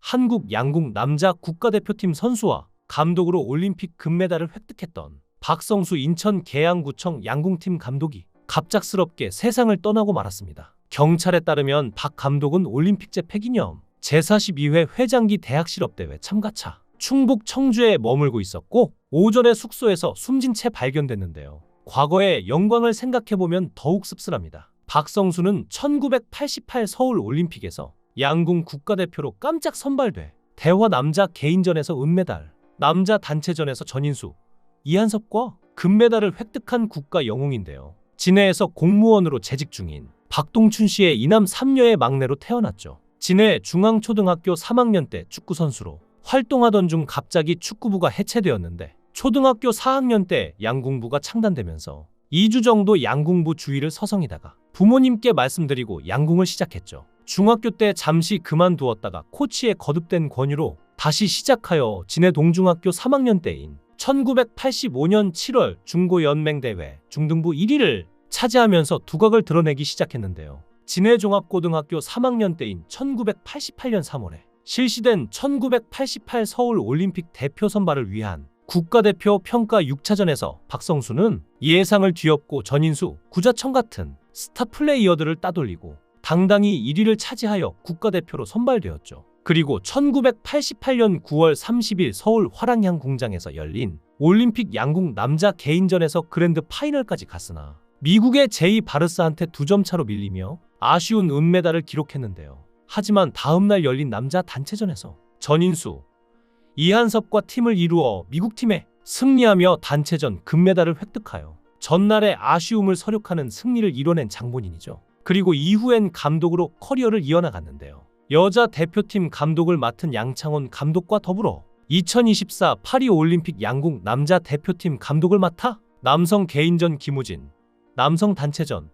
한국 양궁 남자 국가대표팀 선수와 감독으로 올림픽 금메달을 획득했던 박성수 인천 계양구청 양궁팀 감독이 갑작스럽게 세상을 떠나고 말았습니다. 경찰에 따르면 박 감독은 올림픽제 폐기념 제42회 회장기 대학실업대회 참가차 충북 청주에 머물고 있었고 오전에 숙소에서 숨진 채 발견됐는데요. 과거의 영광을 생각해보면 더욱 씁쓸합니다. 박성수는 1988 서울 올림픽에서 양궁 국가대표로 깜짝 선발돼 대화 남자 개인전에서 은메달, 남자 단체전에서 전인수, 이한섭과 금메달을 획득한 국가 영웅인데요. 진해에서 공무원으로 재직 중인 박동춘 씨의 이남 3녀의 막내로 태어났죠. 진해 중앙초등학교 3학년 때 축구선수로 활동하던 중 갑자기 축구부가 해체되었는데 초등학교 4학년 때 양궁부가 창단되면서 2주 정도 양궁부 주위를 서성이다가 부모님께 말씀드리고 양궁을 시작했죠. 중학교 때 잠시 그만두었다가 코치에 거듭된 권유로 다시 시작하여 진해 동중학교 3학년 때인 1985년 7월 중고연맹대회 중등부 1위를 차지하면서 두각을 드러내기 시작했는데요. 진해 종합고등학교 3학년 때인 1988년 3월에 실시된 1988 서울 올림픽 대표 선발을 위한 국가대표 평가 6차전에서 박성수는 예상을 뒤엎고 전인수, 구자청 같은 스타 플레이어들을 따돌리고 당당히 1위를 차지하여 국가대표로 선발되었죠. 그리고 1988년 9월 30일 서울 화랑양궁장에서 열린 올림픽 양궁 남자 개인전에서 그랜드 파이널까지 갔으나 미국의 제이 바르스한테 2점 차로 밀리며 아쉬운 은메달을 기록했는데요. 하지만 다음날 열린 남자 단체전에서 전인수, 이한섭과 팀을 이루어 미국팀에 승리하며 단체전 금메달을 획득하여 전날의 아쉬움을 서력하는 승리를 이뤄낸 장본인이죠. 그리고 이후엔 감독으로 커리어를 이어나갔는데요. 여자 대표팀 감독을 맡은 양창원 감독과 더불어 2024 파리올림픽 양궁 남자 대표팀 감독을 맡아 남성 개인전 김우진, 남성 단체전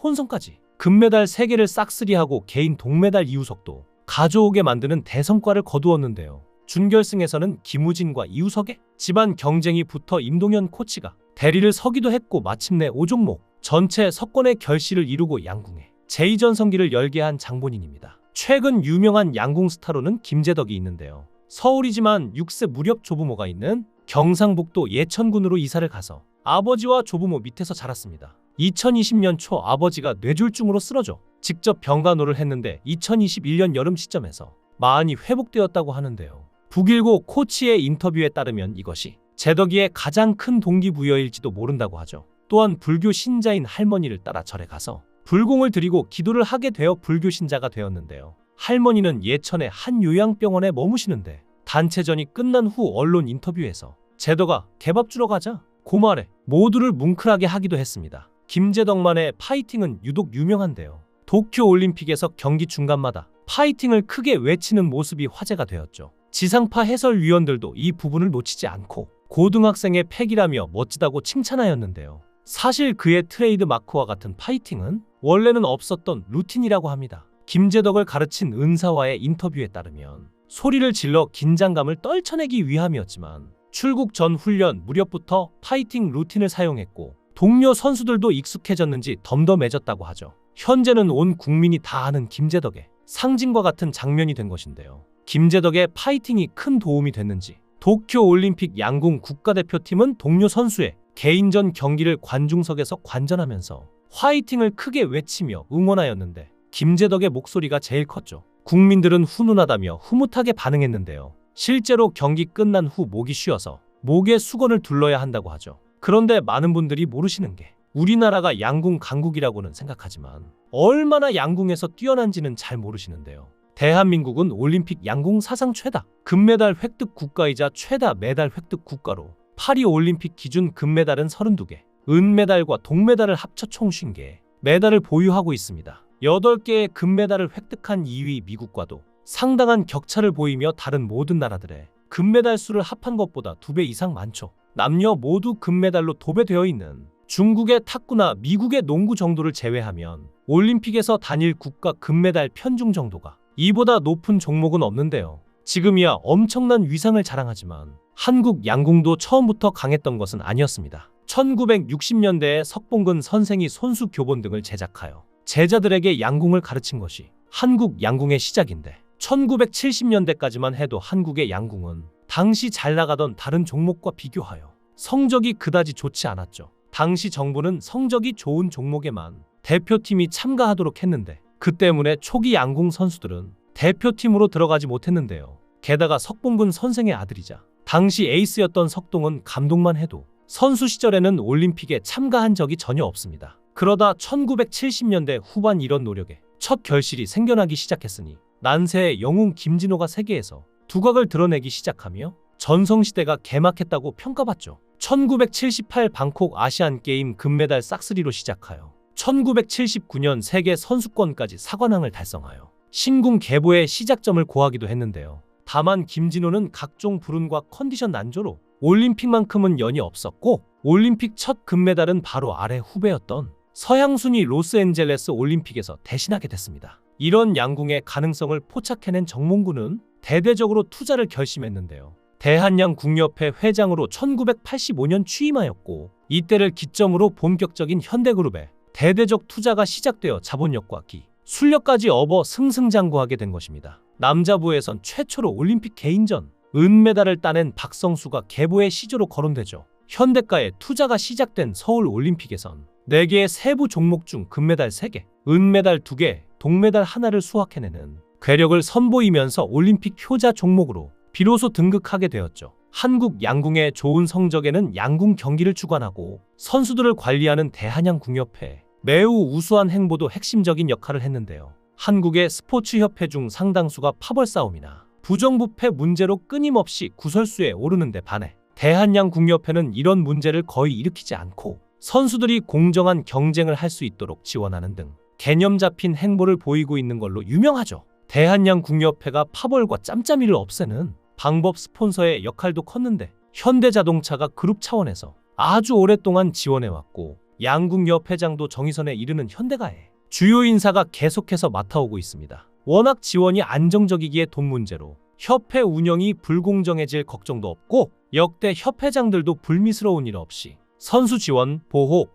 혼성까지 금메달 3개를 싹쓸이하고 개인 동메달 이우석도 가져오게 만드는 대성과를 거두었는데요. 준결승에서는 김우진과 이우석의 집안 경쟁이 붙어 임동현 코치가 대리를 서기도 했고 마침내 5종목 전체 석권의 결실을 이루고 양궁에 제2전성기를 열게 한 장본인입니다. 최근 유명한 양궁 스타로는 김재덕이 있는데요. 서울이지만 6세 무렵 조부모가 있는 경상북도 예천군으로 이사를 가서 아버지와 조부모 밑에서 자랐습니다. 2020년 초 아버지가 뇌졸중으로 쓰러져 직접 병간호를 했는데 2021년 여름 시점에서 많이 회복되었다고 하는데요. 북일고 코치의 인터뷰에 따르면 이것이 재덕이의 가장 큰 동기부여일지도 모른다고 하죠. 또한 불교 신자인 할머니를 따라 절에 가서 불공을 드리고 기도를 하게 되어 불교 신자가 되었는데요. 할머니는 예천의 한 요양병원에 머무시는데 단체전이 끝난 후 언론 인터뷰에서 재덕아 개밥 주러 가자 고 말에 모두를 뭉클하게 하기도 했습니다. 김재덕만의 파이팅은 유독 유명한데요. 도쿄올림픽에서 경기 중간마다 파이팅을 크게 외치는 모습이 화제가 되었죠. 지상파 해설위원들도 이 부분을 놓치지 않고 고등학생의 패기라며 멋지다고 칭찬하였는데요. 사실 그의 트레이드 마크와 같은 파이팅은 원래는 없었던 루틴이라고 합니다. 김재덕을 가르친 은사와의 인터뷰에 따르면 소리를 질러 긴장감을 떨쳐내기 위함이었지만 출국 전 훈련 무렵부터 파이팅 루틴을 사용했고 동료 선수들도 익숙해졌는지 덤덤해졌다고 하죠. 현재는 온 국민이 다 아는 김재덕의 상징과 같은 장면이 된 것인데요. 김재덕의 파이팅이 큰 도움이 됐는지 도쿄올림픽 양궁 국가대표팀은 동료 선수의 개인전 경기를 관중석에서 관전하면서 화이팅을 크게 외치며 응원하였는데 김재덕의 목소리가 제일 컸죠. 국민들은 훈훈하다며 흐뭇하게 반응했는데요. 실제로 경기 끝난 후 목이 쉬어서 목에 수건을 둘러야 한다고 하죠. 그런데 많은 분들이 모르시는 게 우리나라가 양궁 강국이라고는 생각하지만 얼마나 양궁에서 뛰어난지는 잘 모르시는데요. 대한민국은 올림픽 양궁 사상 최다 금메달 획득 국가이자 최다 메달 획득 국가로 파리올림픽 기준 금메달은 32개, 은메달과 동메달을 합쳐 총 50개 메달을 보유하고 있습니다. 8개의 금메달을 획득한 2위 미국과도 상당한 격차를 보이며 다른 모든 나라들의 금메달 수를 합한 것보다 2배 이상 많죠. 남녀 모두 금메달로 도배되어 있는 중국의 탁구나 미국의 농구 정도를 제외하면 올림픽에서 단일 국가 금메달 편중 정도가 이보다 높은 종목은 없는데요. 지금이야 엄청난 위상을 자랑하지만 한국 양궁도 처음부터 강했던 것은 아니었습니다. 1960년대에 석봉근 선생이 손수 교본 등을 제작하여 제자들에게 양궁을 가르친 것이 한국 양궁의 시작인데 1970년대까지만 해도 한국의 양궁은 당시 잘 나가던 다른 종목과 비교하여 성적이 그다지 좋지 않았죠. 당시 정부는 성적이 좋은 종목에만 대표팀이 참가하도록 했는데 그 때문에 초기 양궁 선수들은 대표팀으로 들어가지 못했는데요. 게다가 석봉근 선생의 아들이자 당시 에이스였던 석동은 감독만 해도 선수 시절에는 올림픽에 참가한 적이 전혀 없습니다. 그러다 1970년대 후반 이런 노력에 첫 결실이 생겨나기 시작했으니 난세의 영웅 김진호가 세계에서 두각을 드러내기 시작하며 전성시대가 개막했다고 평가받죠. 1978 방콕 아시안게임 금메달 싹쓸이로 시작하여 1979년 세계 선수권까지 사관왕을 달성하여 신궁 계보의 시작점을 고하기도 했는데요. 다만 김진호는 각종 불운과 컨디션 난조로 올림픽만큼은 연이 없었고 올림픽 첫 금메달은 바로 아래 후배였던 서향순이 로스앤젤레스 올림픽에서 대신하게 됐습니다. 이런 양궁의 가능성을 포착해낸 정몽구는 대대적으로 투자를 결심했는데요. 대한양궁협회 회장으로 1985년 취임하였고 이때를 기점으로 본격적인 현대그룹의 대대적 투자가 시작되어 자본력과 술력까지 업어 승승장구하게 된 것입니다. 남자부에선 최초로 올림픽 개인전 은메달을 따낸 박성수가 계보의 시조로 거론되죠. 현대가의 투자가 시작된 서울 올림픽에선 4개의 세부 종목 중 금메달 3개, 은메달 2개, 동메달 하나를 수확해내는 괴력을 선보이면서 올림픽 효자 종목으로 비로소 등극하게 되었죠. 한국 양궁의 좋은 성적에는 양궁 경기를 주관하고 선수들을 관리하는 대한양궁협회 매우 우수한 행보도 핵심적인 역할을 했는데요. 한국의 스포츠협회 중 상당수가 파벌 싸움이나 부정부패 문제로 끊임없이 구설수에 오르는데 반해 대한양궁협회는 이런 문제를 거의 일으키지 않고 선수들이 공정한 경쟁을 할 수 있도록 지원하는 등 개념 잡힌 행보를 보이고 있는 걸로 유명하죠. 대한양궁협회가 파벌과 짬짬이를 없애는 방법 스폰서의 역할도 컸는데 현대자동차가 그룹 차원에서 아주 오랫동안 지원해왔고 양궁협회장도 정의선에 이르는 현대가에 주요 인사가 계속해서 맡아오고 있습니다. 워낙 지원이 안정적이기에 돈 문제로 협회 운영이 불공정해질 걱정도 없고 역대 협회장들도 불미스러운 일 없이 선수 지원, 보호,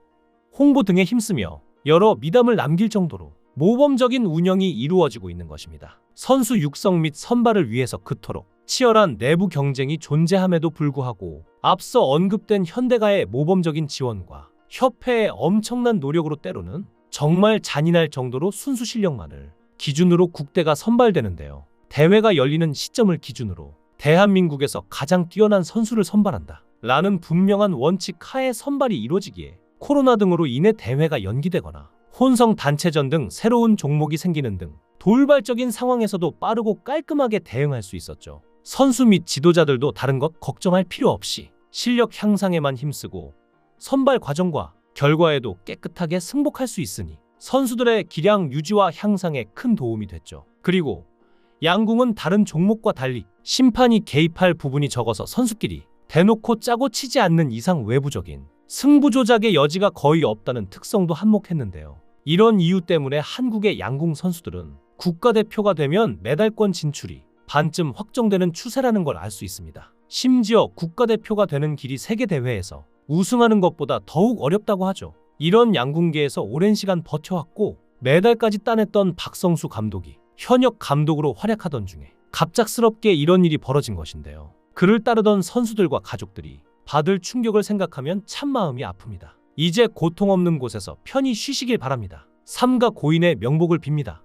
홍보 등에 힘쓰며 여러 미담을 남길 정도로 모범적인 운영이 이루어지고 있는 것입니다. 선수 육성 및 선발을 위해서 그토록 치열한 내부 경쟁이 존재함에도 불구하고 앞서 언급된 현대가의 모범적인 지원과 협회의 엄청난 노력으로 때로는 정말 잔인할 정도로 순수 실력만을 기준으로 국대가 선발되는데요. 대회가 열리는 시점을 기준으로 대한민국에서 가장 뛰어난 선수를 선발한다 라는 분명한 원칙 하에 선발이 이루어지기에 코로나 등으로 인해 대회가 연기되거나 혼성 단체전 등 새로운 종목이 생기는 등 돌발적인 상황에서도 빠르고 깔끔하게 대응할 수 있었죠. 선수 및 지도자들도 다른 것 걱정할 필요 없이 실력 향상에만 힘쓰고 선발 과정과 결과에도 깨끗하게 승복할 수 있으니 선수들의 기량 유지와 향상에 큰 도움이 됐죠. 그리고 양궁은 다른 종목과 달리 심판이 개입할 부분이 적어서 선수끼리 대놓고 짜고 치지 않는 이상 외부적인 승부 조작의 여지가 거의 없다는 특성도 한몫했는데요. 이런 이유 때문에 한국의 양궁 선수들은 국가대표가 되면 메달권 진출이 반쯤 확정되는 추세라는 걸 알 수 있습니다. 심지어 국가대표가 되는 길이 세계대회에서 우승하는 것보다 더욱 어렵다고 하죠. 이런 양궁계에서 오랜 시간 버텨왔고 메달까지 따냈던 박성수 감독이 현역 감독으로 활약하던 중에 갑작스럽게 이런 일이 벌어진 것인데요. 그를 따르던 선수들과 가족들이 받을 충격을 생각하면 참 마음이 아픕니다. 이제 고통 없는 곳에서 편히 쉬시길 바랍니다. 삼가 고인의 명복을 빕니다.